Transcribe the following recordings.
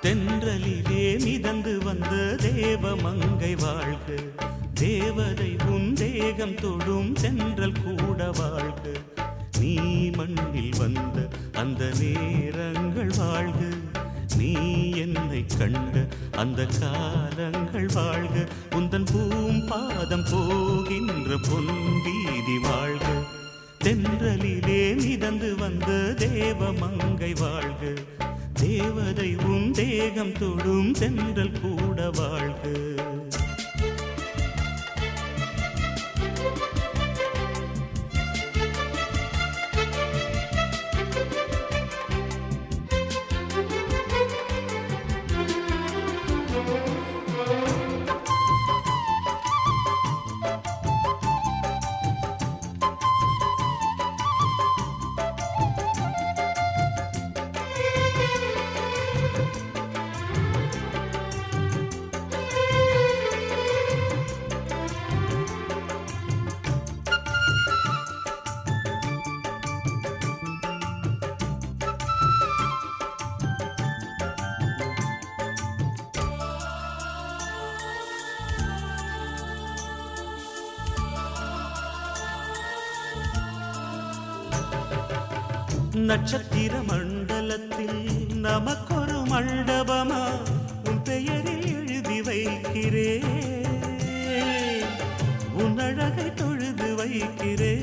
தென்றலிலே மிதந்து வந்த தேவமங்கை வாழ்க, தேவதை உன் தேகம் தொடும் தென்றல் கூட வாழ்க. நீ மண்ணில் வந்த அந்த நேரங்கள் வாழ்க, நீ என்னை கண்ட அந்த காலங்கள் வாழ்க. உந்தன் பூம்பாதம் போகின்ற பொன் வீதி வாழ்க. தென்றலிலே மிதந்து வந்த தேவமங்கை வாழ்க, தேவதை உன் தேகம் தொடும் தென்றல் கூட வாழ்க. நட்சத்திர மண்டலத்தில் நமக்கொரு மண்டபமா உன் பெயரில் எழுதி வைக்கிறே, உன் அழகை தொழுது வைக்கிறே.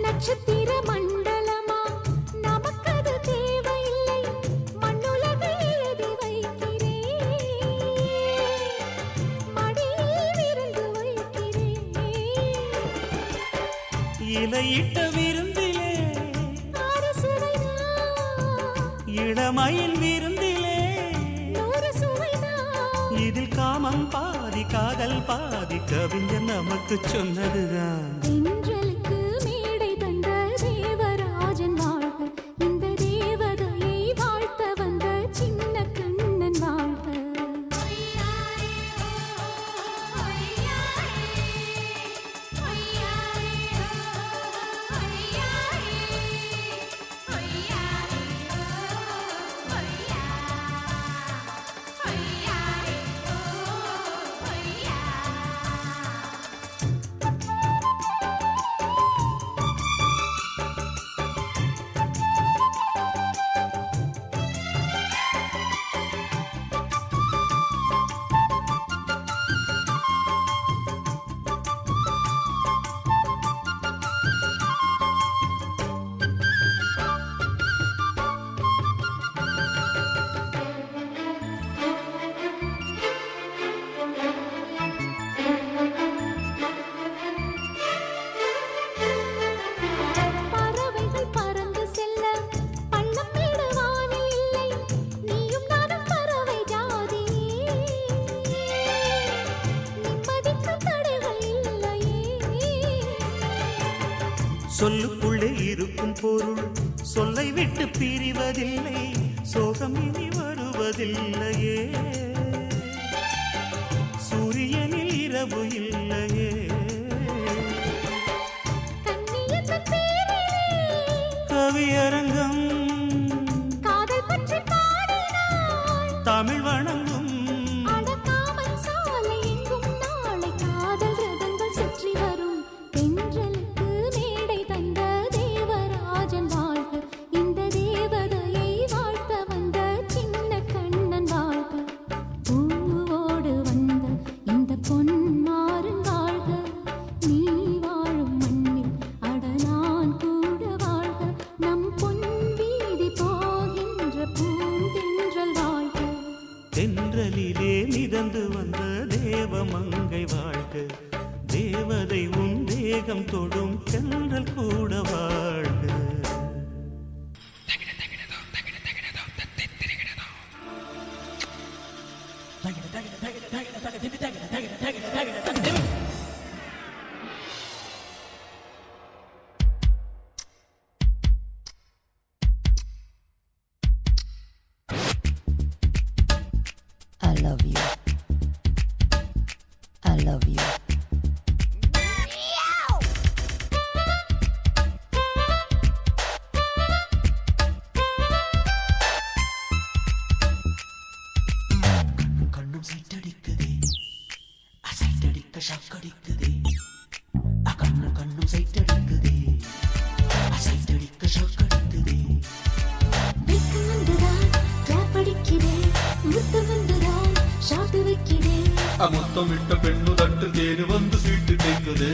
நட்சத்திர மண்டலமா நமக்கது தேவையில்லை, மண்ணுலகை எழுதி வைக்கிறே, மடியில் விருந்து வைக்கிறே. இலையிட்ட விருந்திலே இளமயில் விருந்திலே இதில் காமம் பாதி காதல் பாதி கவிஞர் நமக்கு சொன்னதுதான். தென்றலுக்கு மேடை தந்த தேவராஜன் வாழ்க, இந்த தேவதையை வாழ்த்த வந்த சின்ன கண்ணன் வாழ்க. சொல்லுக்குள்ளே இருக்கும் பொருள் சொல்லை விட்டு பிரிவதில்லை, சோகம் இனி வருவதில்லையே. சூரியனில் இரவு இல்லையே. கவியரங்கம் தமிழ் வணங்கும் தென்றலிலே மிதந்து வந்த தேவமங்கை வாழ்க, தேவதை உன் தேகம் தொடும் தென்றல் கூட வாழ்க. I love you. I love you. முத்தமிட்ட பெண்ணு தட்டு தேனு வந்து சீட்டு கேட்குது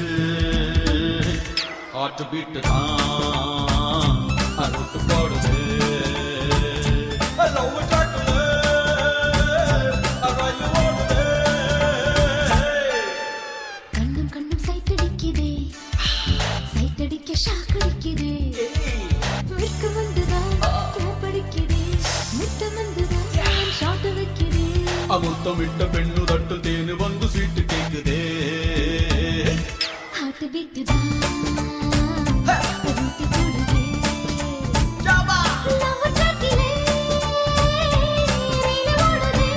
ஆட்டு பீட்டு தான் அறுத்து போடுது கண்ணும் கண்ணும் சைட்டடிக்குதே சைட்டடிக்க ஷாக்கடிக்குதே மிக்க வந்துதான் படிக்குதே மித்த வந்துதான் ஷாட் வைக்குதே முத்தமிட்ட பெண்ணு தட்டு தேனு வந்து சீட்டு கேட்குதே ஹார்ட் பீட் தான் ரூட்டி போடுதே லவ் ட்ராக்கிலே ரீல் ஓடுதே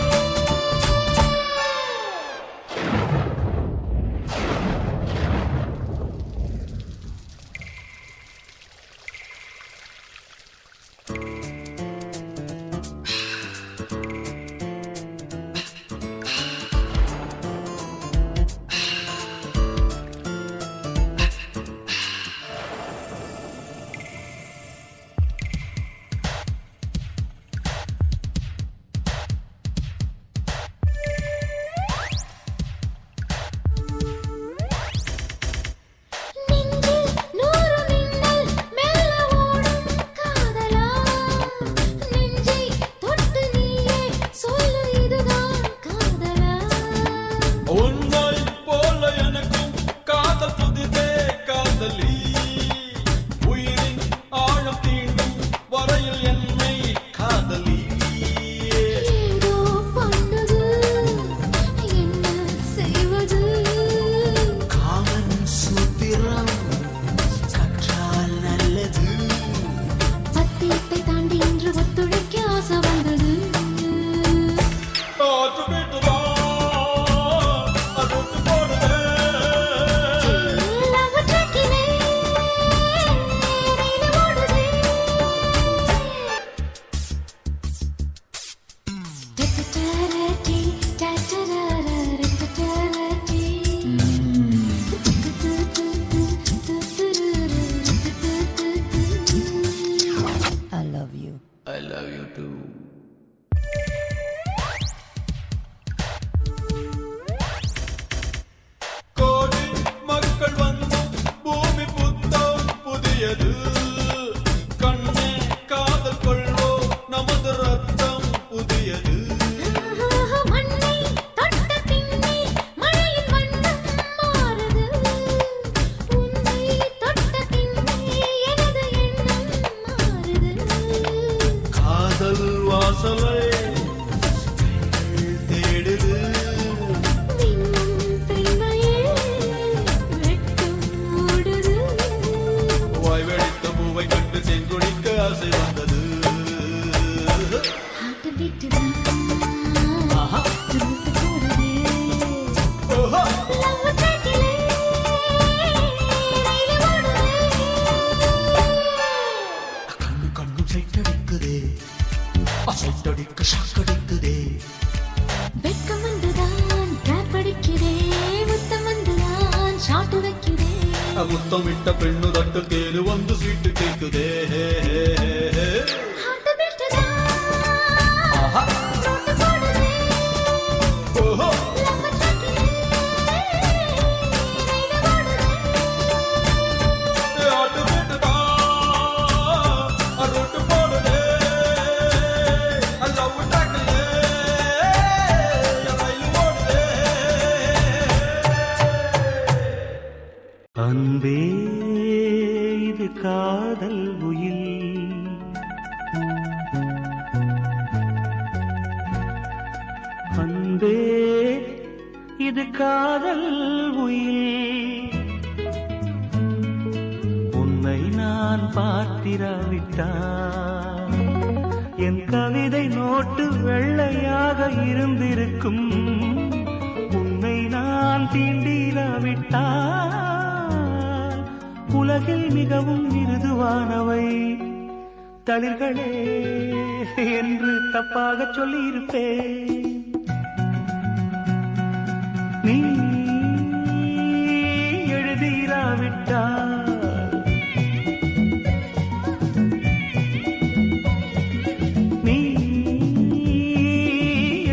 I love you too. கோடி மக்கள் வந்து பூமி புத்தம் புதியது கண்ணே காதல் கொள்வோ நமது ரத்தம் புதியது மண்ணை தொட்ட பின்னே மழையின் வண்ணம் மாறுது உன்னை தொட்ட பின்னே எனது எண்ணம் மாறுது காதல் வாசலை தேடுது மின்னும் பெண்மையே வெட்கம் ஓடுது வாய் வெடித்த பூவை கண்டு செங்குடிக்க ஆசை வந்தது ஹார்ட் பீட் தான் ரூட் போடுதே ஓஹோ லவ் ட்ராக்கிலே ரயில் ஓடுதே கண்ணு கண்ணும் சைட்டடிக்குதே அசைட்டடிக்க ஷாக்கடிக்குதே வெட்கம் வந்துதான் ட்ராப் அடிக்கிறே முத்தம் வந்துதான் ஷாட் வைக்கிறே முத்தமிட்ட பெண்ணு தட்டு தேனு வந்து சீட்டு கேட்குதே ஹார்ட் பீட் தான் ஆஹா ரூட் போடுதே ஓஹோ லவ் ட்ராக்கிலே ரயில் ஓடுதே ஆட்டு வீட்டுதான் ரொட்டு போடுதே லவ் டாக்கிலே ரயில் ஓடுதே அன்பே இது காதல் உயில் அன்பே இது காதல் உயில் உன்னை நான் பார்த்திராவிட்டால் என் கவிதை நோட்டு வெள்ளையாக இருந்திருக்கும் உன்னை நான் தீண்டிராவிட்டால் உலகில் மிகவும் மிருதுவானவை தளிர்களே என்று தப்பாக சொல்லியிருப்பேன் நீ எழுதிராவிட்டால் நீ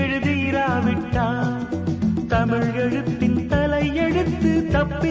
எழுதிராவிட்டால் தமிழ்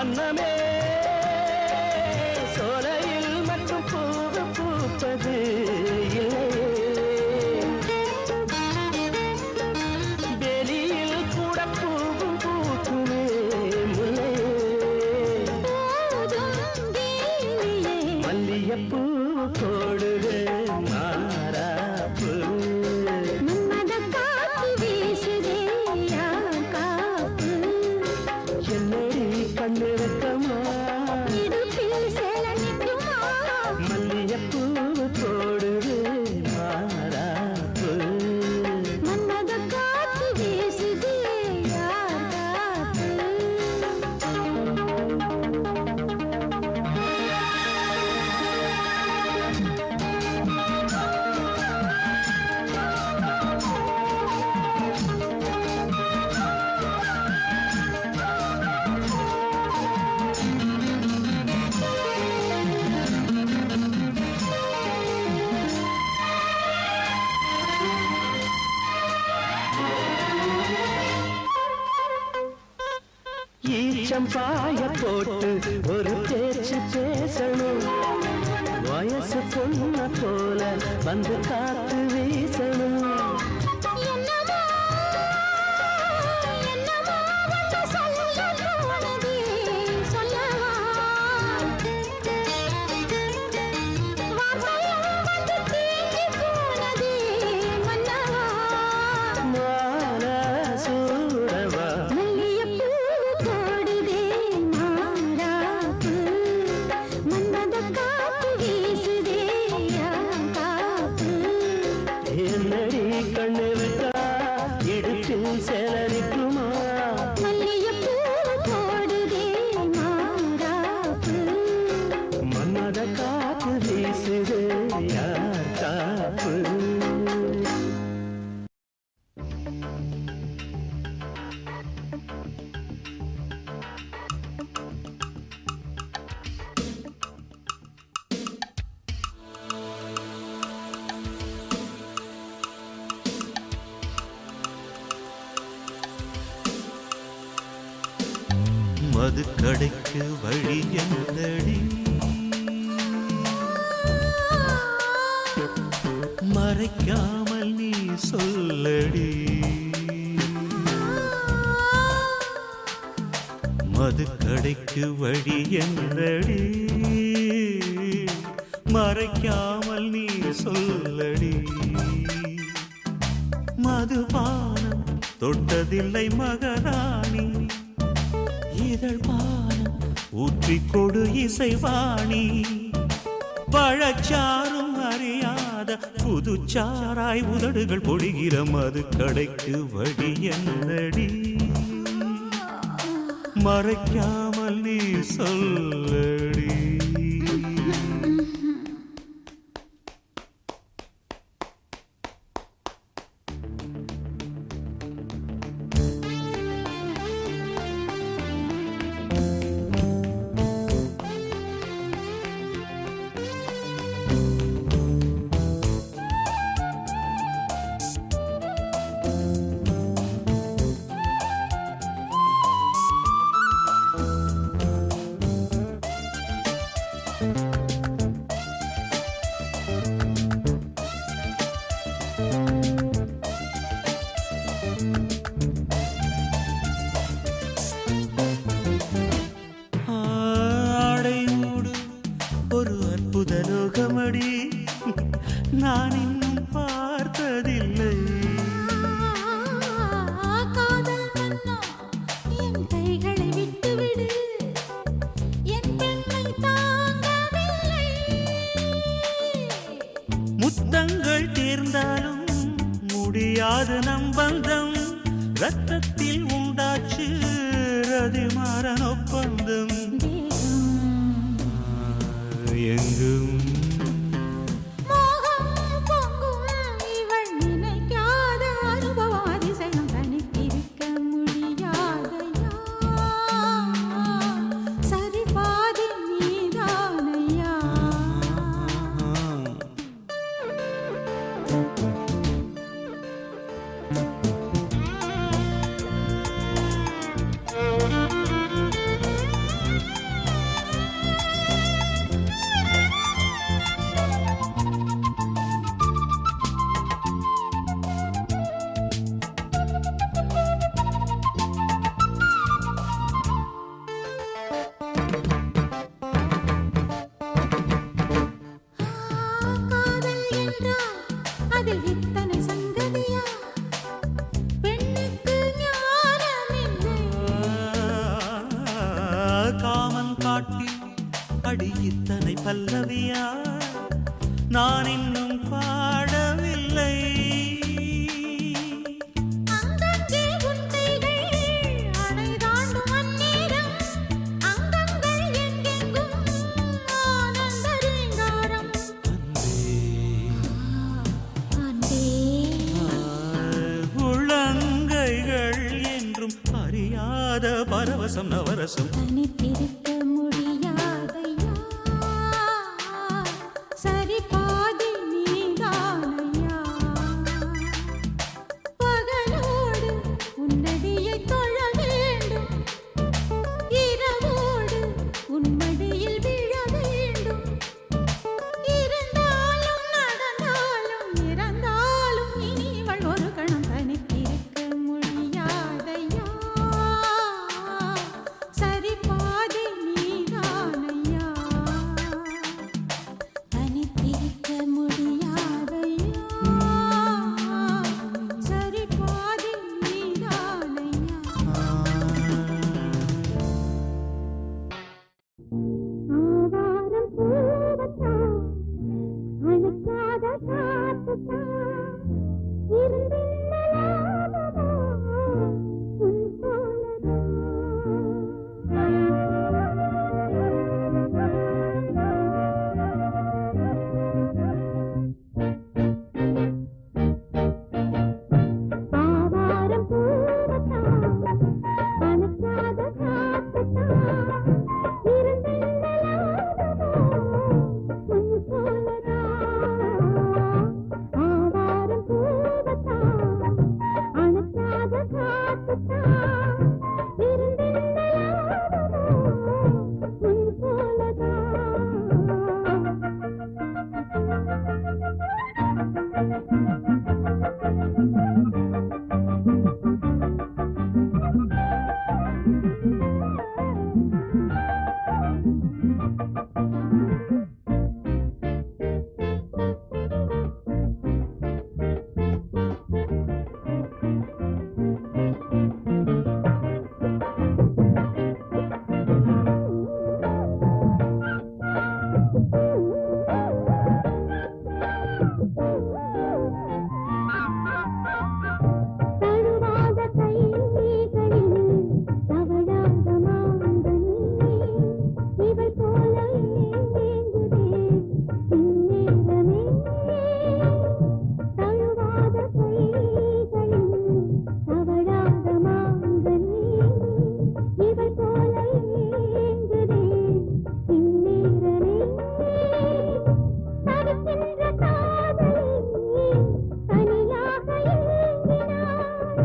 அன்னமே சோலையில் மட்டும் பூவு பூப்பது வெளியில் கூட பூவும் பூக்குமே முல்லையே மல்லியப்பூ போடுது மாறாப்பு என்னடி கண்ணு வைக்கமா மல்லியப்பூ போடுது மாறாப்பு ஈச்சம்பாய போட்டு ஒரு பேச்சு பேசணும் வயசு பொண்ண போல வந்து காத்து வீசணும் என்னடி கண்ணு வைத்தா இடுப்பில் சேலரிக்குமா மன்மத காத்து வீசுது யார் காப்பு மதுக்கடைக்கு வழி என்னடி மறைக்காமல் நீ சொல்லடி மதுக்கடைக்கு வழி என்னடி மறைக்காமல் நீ சொல்லடி மதுபானம் தொட்டதில்லை மகாராணி இதழ் பானம் ஊற்றிக் கொடு இசைவாணி பழச்சாரும் அறியாத புதுச்சாராய் உதடுகள் பொழிகிற மதுக்கடைக்கு வழி என்னடி மறைக்காமல் நீ சொல்லடி லோகமடி நான் இன்னும் பார்த்ததில்லை. காதல் மன்னா என் கைகளை விட்டுவிடு, என் பெண்மை தாங்கவில்லை. முத்தங்கள் தேர்ந்தாலும் முடியாது நம் பந்தம், ரத்தத்தில் உண்டாச்சு ரதிமாறன் ஒப்பந்தம். எங்கும் பல்லவியா நான் இன்னும் பாடவில்லை. அங்கங்கே உன்னைகள் அணை தாண்டும் அந்நேரம் அங்கங்கள் எங்கெங்கும் ஆனந்த ரீங்காரம். அன்பே உள்ளங்கைகள் என்றும் அறியாத பரவசம் நவரசம். தனித்திருக்க முடியாதையா சரி பாதி நீதானையா. பகலோடு உன்னடியை தொழ வேண்டும் இரவோடு உன்மடியில் விழ வேண்டும். இருந்தாலும் நடந்தாலும் இறந்தாலும் இனிவள் ஒரு கணம் தனித்திருக்க முடியாதையா சரி பாதி நீதானையா. தனித்திருக்க முடியாதையா சரி பாதி நீதானையா. ஆவாரம் பூவத்தான் அணைக்காத காத்துத்தான் இருந்தின்னலாமோ உன் ஆவாரம் பூவத்தான் அணைக்காத காத்துத்தான் இருந்தின்னலாமோ உன் ஆவாரம் பூவத்தான் அணைக்காத காத்துத்தான் இருந்தின்னலாமோ உன் தழுவாத கைகளில் தவழாத மாங்கனி இவள் போல ஏங்குதே இந்நேரமே. தழுவாத கைகளில் தவழாத மாங்கனி இவள் போல ஏங்குதே இந்நேரமே. தவிக்கின்ற காதலி தனியாக ஏங்கினாள்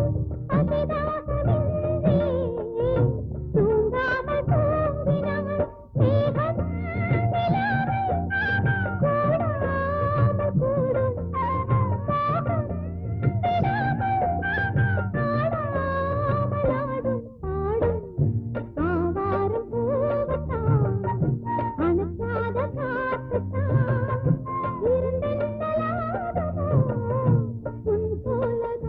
அபிதாகமின்றி தூங்காமல் தூங்கினாள். மேகம் நிலாவை கூடாமல் கூடும் மோகம் விடாமல் ஆடாமல் ஆடும் ஆவாரம் பூவத்தான் அணைக்காத காத்துத்தான் இருந்தின்னலாமோ உன் போலதான்.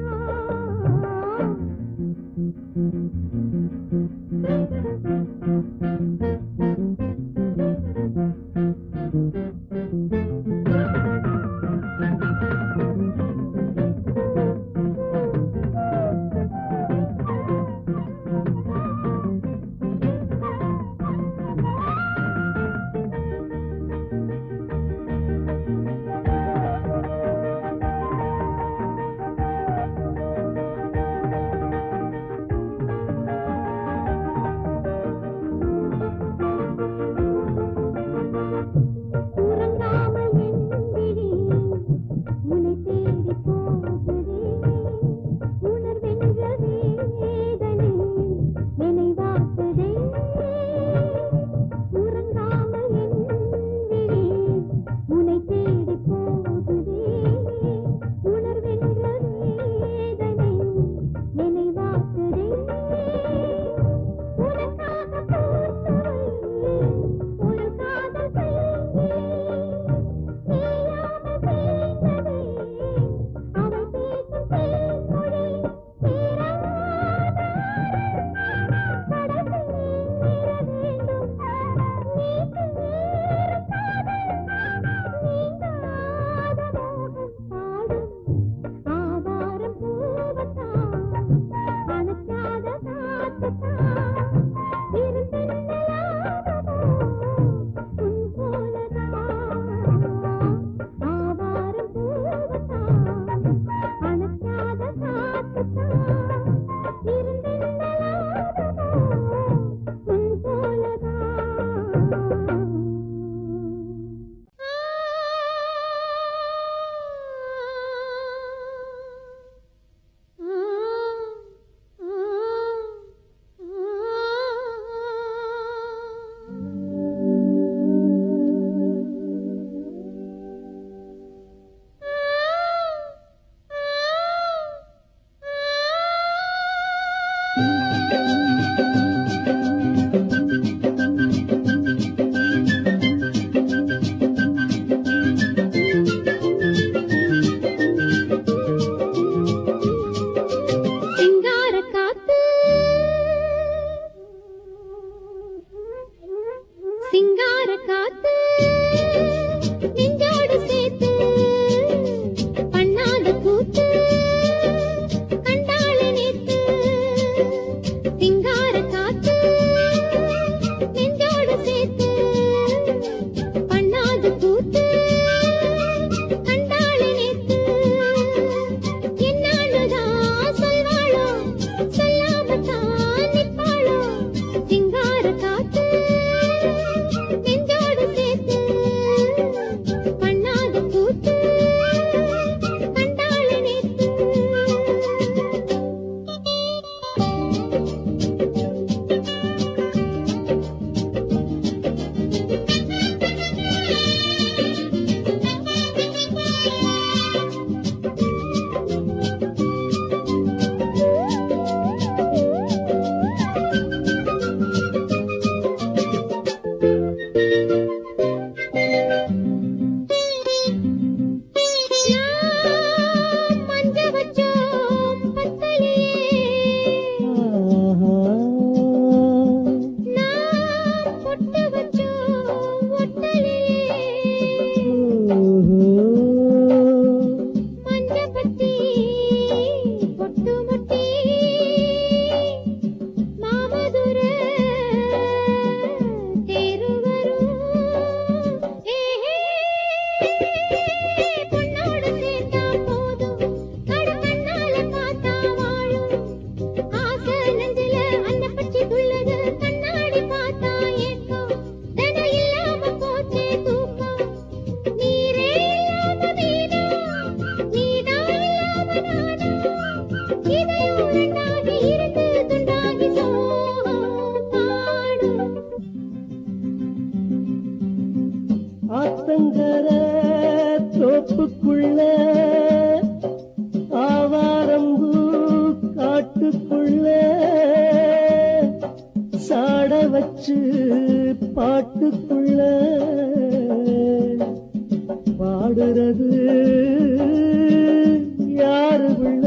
ஆத்தங்கர தோப்புக்குள்ள ஆவாரம்பூ காட்டுக்குள்ள சாட வச்சு பாட்டுக்குள்ள பாடுறது யாரு உள்ள